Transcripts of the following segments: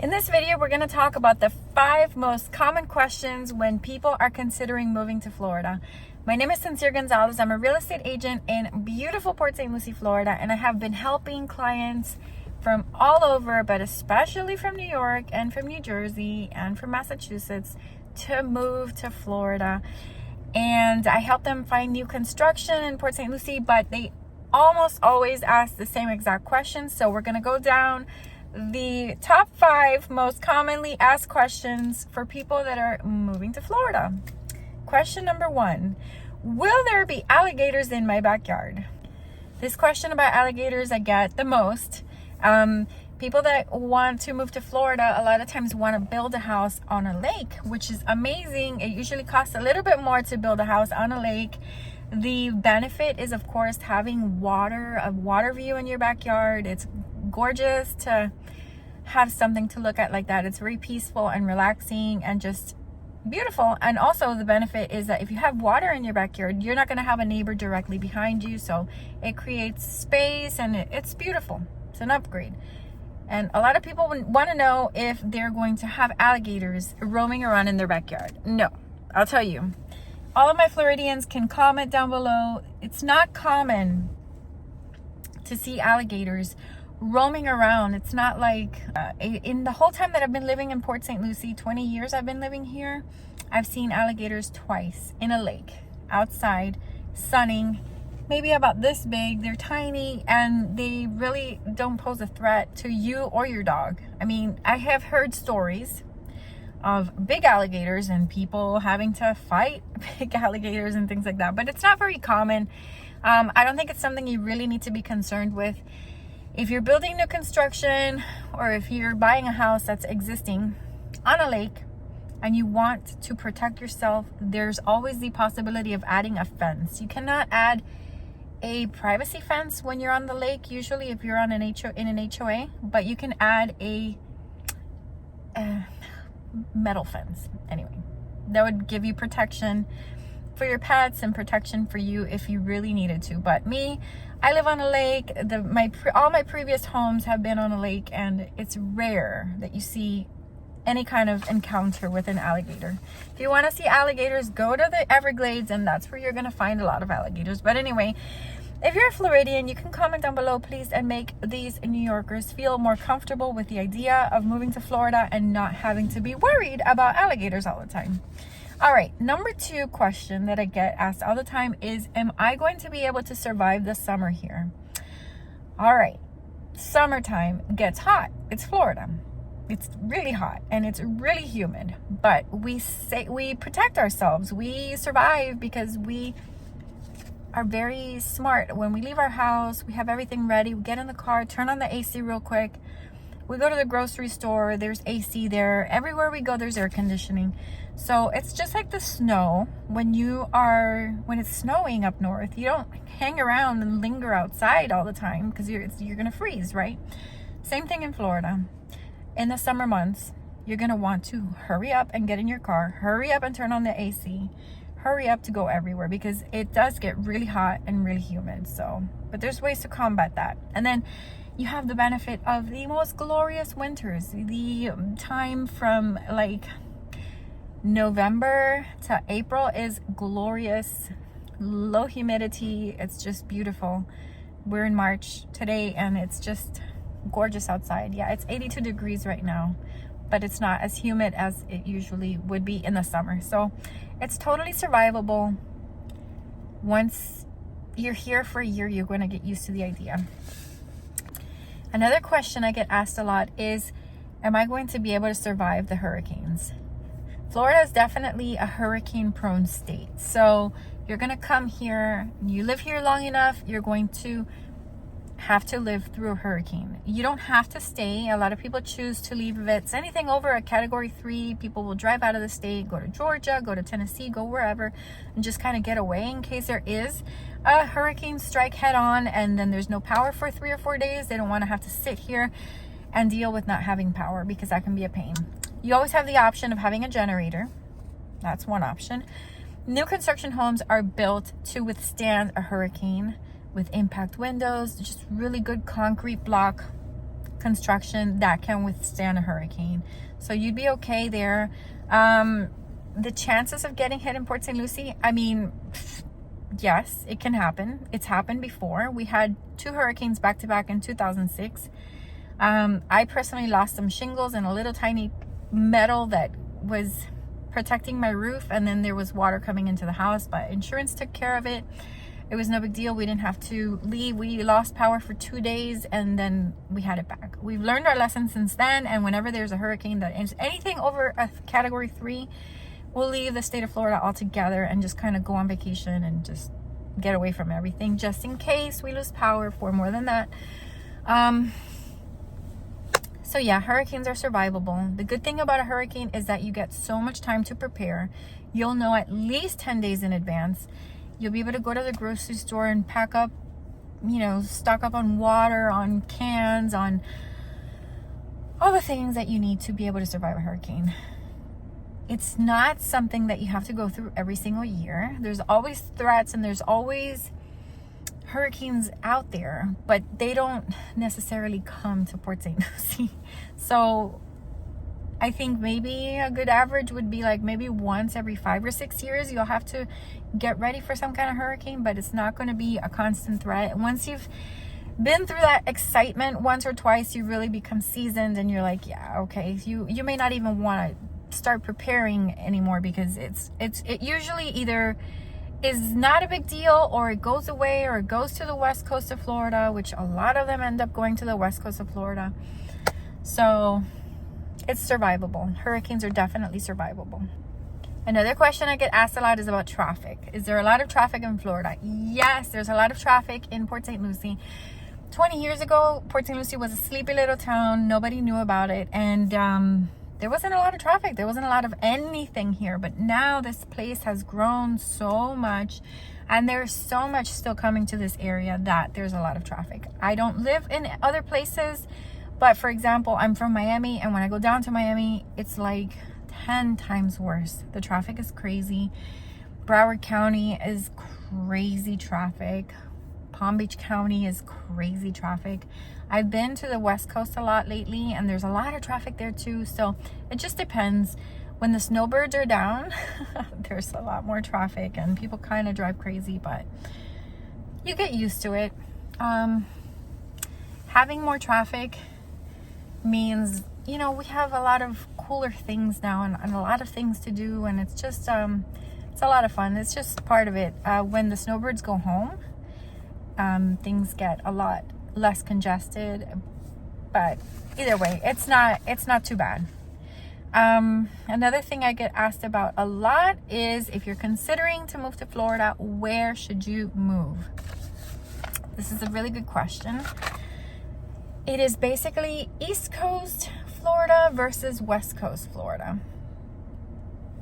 In this video, we're going to talk about the 5 most common questions when people are considering moving to Florida. My name is Sonsire Gonzalez. I'm a real estate agent in beautiful Port Saint Lucie, Florida, and I have been helping clients from all over, but especially from New York and from New Jersey and from Massachusetts to move to Florida. And I help them find new construction in Port Saint Lucie, but they almost always ask the same exact questions. So we're going to go down the top 5 most commonly asked questions for people that are moving to Florida. Question number 1, will there be alligators in my backyard? This question about alligators I get the most. People that want to move to Florida a lot of times want to build a house on a lake, which is amazing. It usually costs a little bit more to build a house on a lake. The benefit is, of course, having a water view in your backyard. It's gorgeous to have something to look at like that. It's very peaceful and relaxing and just beautiful. And also the benefit is that if you have water in your backyard, you're not going to have a neighbor directly behind you, so it creates space and it's beautiful. It's an upgrade. And a lot of people want to know if they're going to have alligators roaming around in their backyard. No, I'll tell you. All of my Floridians can comment down below. It's not common to see alligators roaming around. It's not like in the whole time that I've been living in Port Saint Lucie, 20 years I've been living here, I've seen alligators twice in a lake outside sunning, maybe about this big. They're tiny and they really don't pose a threat to you or your dog. I mean, I have heard stories of big alligators and people having to fight big alligators and things like that, but it's not very common. I don't think it's something you really need to be concerned with. If you're building new construction or if you're buying a house that's existing on a lake and you want to protect yourself, there's always the possibility of adding a fence. You cannot add a privacy fence when you're on the lake, usually if you're on in an HOA, but you can add a metal fence. Anyway, that would give you protection for your pets and protection for you if you really needed to. But me, I live on a lake. All my previous homes have been on a lake, and it's rare that you see any kind of encounter with an alligator. If you want to see alligators, go to the Everglades, and that's where you're going to find a lot of alligators. But anyway, if you're a Floridian, you can comment down below, please, and make these New Yorkers feel more comfortable with the idea of moving to Florida and not having to be worried about alligators all the time. All right, number 2 question that I get asked all the time is, am I going to be able to survive the summer here? All right, summertime gets hot. It's Florida. It's really hot and it's really humid, but we protect ourselves. We survive because we are very smart. When we leave our house, we have everything ready. We get in the car, turn on the AC real quick. We go to the grocery store, there's AC there. Everywhere we go, there's air conditioning. So it's just like the snow. When it's snowing up north, you don't hang around and linger outside all the time because you're gonna freeze, right? Same thing in Florida. In the summer months, you're gonna want to hurry up and get in your car, hurry up and turn on the AC, hurry up to go everywhere because it does get really hot and really humid. So, but there's ways to combat that. And then you have the benefit of the most glorious winters. The time from like November to April is glorious. Low humidity. It's just beautiful. We're in March today and it's just gorgeous outside. Yeah, it's 82 degrees right now, but it's not as humid as it usually would be in the summer. So it's totally survivable. Once you're here for a year, you're going to get used to the idea. Another question I get asked a lot is, am I going to be able to survive the hurricanes? Florida is definitely a hurricane-prone state. So you're going to come here, you live here long enough, you're going to have to live through a hurricane. You don't have to stay. A lot of people choose to leave. If it's anything over a category 3, people will drive out of the state, go to Georgia, go to Tennessee, go wherever, and just kind of get away in case there is a hurricane strike head on and then there's no power for 3 or 4 days. They don't want to have to sit here and deal with not having power because that can be a pain. You always have the option of having a generator. That's one option. New construction homes are built to withstand a hurricane with impact windows, just really good concrete block construction that can withstand a hurricane. So you'd be okay there. The chances of getting hit in Port Saint Lucie, I mean, yes, it can happen. It's happened before. We had 2 hurricanes back to back in 2006. I personally lost some shingles and a little tiny metal that was protecting my roof, and then there was water coming into the house, but insurance took care of it. It was no big deal. We didn't have to leave. We lost power for 2 days and then we had it back. We've learned our lesson since then, and whenever there's a hurricane that is anything over a category 3, we'll leave the state of Florida altogether and just kind of go on vacation and just get away from everything, just in case we lose power for more than that. So yeah, hurricanes are survivable. The good thing about a hurricane is that you get so much time to prepare. You'll know at least 10 days in advance. You'll be able to go to the grocery store and pack up, stock up on water, on cans, on all the things that you need to be able to survive a hurricane. It's not something that you have to go through every single year. There's always threats and there's always hurricanes out there, but they don't necessarily come to Port Saint Lucie. So I think maybe a good average would be like maybe once every 5 or 6 years you'll have to get ready for some kind of hurricane, but it's not going to be a constant threat. Once you've been through that excitement once or twice, you really become seasoned and you're like, yeah, okay, you may not even want to start preparing anymore, because it usually either is not a big deal, or it goes away, or it goes to the west coast of Florida, which a lot of them end up going to the west coast of Florida. So it's survivable. Hurricanes are definitely survivable. Another question I get asked a lot is about traffic. Is there a lot of traffic in Florida? Yes, there's a lot of traffic in Port Saint Lucie. 20 years ago, Port Saint Lucie was a sleepy little town. Nobody knew about it. And there wasn't a lot of traffic. There wasn't a lot of anything here. But now this place has grown so much, and there's so much still coming to this area that there's a lot of traffic. I don't live in other places, but for example, I'm from Miami, and when I go down to Miami, it's like 10 times worse. The traffic is crazy. Broward County is crazy traffic. Palm Beach County is crazy traffic. I've been to the West Coast a lot lately, and there's a lot of traffic there too. So it just depends. When the snowbirds are down, there's a lot more traffic and people kind of drive crazy, but you get used to it. Having more traffic means, we have a lot of cooler things now and a lot of things to do, and it's just, it's a lot of fun. It's just part of it. When the snowbirds go home, things get a lot less congested, but either way, it's not too bad. Another thing I get asked about a lot is, if you're considering to move to Florida, where should you move? This is a really good question. It is basically East Coast Florida versus West Coast Florida.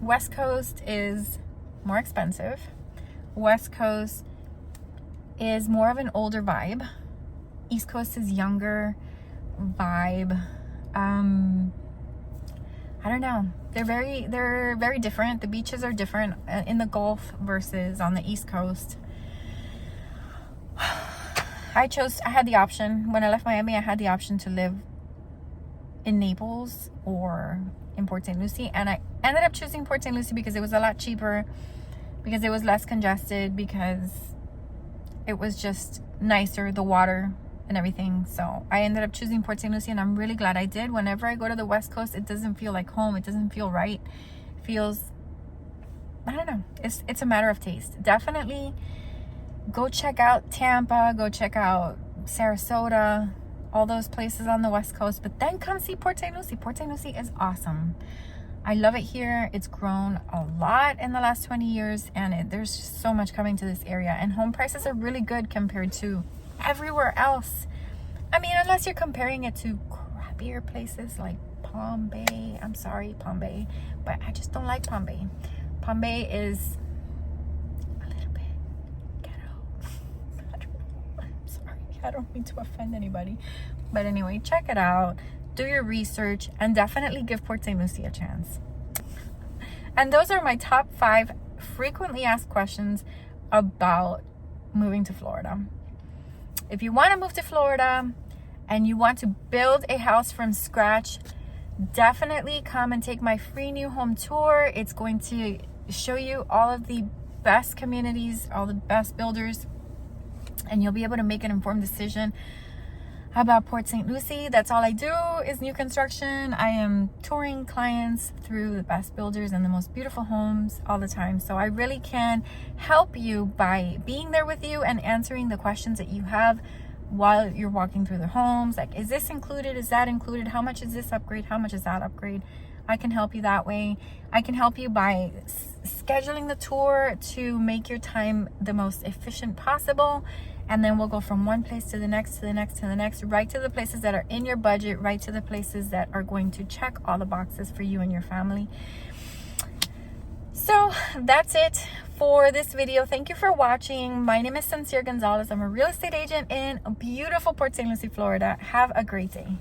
West Coast is more expensive. West Coast is more of an older vibe. East Coast is younger vibe. I don't know. They're very different. The beaches are different in the Gulf versus on the East Coast. I had the option. When I left Miami, I had the option to live in Naples or in Port Saint Lucie, and I ended up choosing Port Saint Lucie because it was a lot cheaper, because it was less congested, because it was just nicer, the water and everything. So I ended up choosing Port Saint Lucie, and I'm really glad I did. Whenever I go to the West Coast, it doesn't feel like home. It doesn't feel right. It feels, I don't know. It's a matter of taste. Definitely go check out Tampa. Go check out Sarasota. All those places on the West Coast. But then come see Port Saint Lucie. Port Saint Lucie is awesome. I love it here. It's grown a lot in the last 20 years, and there's just so much coming to this area. And home prices are really good compared to everywhere else. I mean, unless you're comparing it to crappier places like Palm Bay. I'm sorry, Palm Bay, but I just don't like Palm Bay. Palm Bay is a little bit ghetto. I don't know. I'm sorry. I don't mean to offend anybody. But anyway, check it out. Do your research, and definitely give Port Saint Lucie a chance. And those are my top 5 frequently asked questions about moving to Florida. If you want to move to Florida and you want to build a house from scratch, definitely come and take my free new home tour. It's going to show you all of the best communities, all the best builders, and you'll be able to make an informed decision about Port Saint Lucie. That's all I do is new construction. I am touring clients through the best builders and the most beautiful homes all the time. So I really can help you by being there with you and answering the questions that you have while you're walking through the homes. Like, is this included? Is that included? How much is this upgrade? How much is that upgrade? I can help you that way. I can help you by scheduling the tour to make your time the most efficient possible. And then we'll go from one place to the next, to the next, to the next, right to the places that are in your budget, right to the places that are going to check all the boxes for you and your family. So that's it for this video. Thank you for watching. My name is Sonsire Gonzalez. I'm a real estate agent in beautiful Port Saint Lucie, Florida. Have a great day.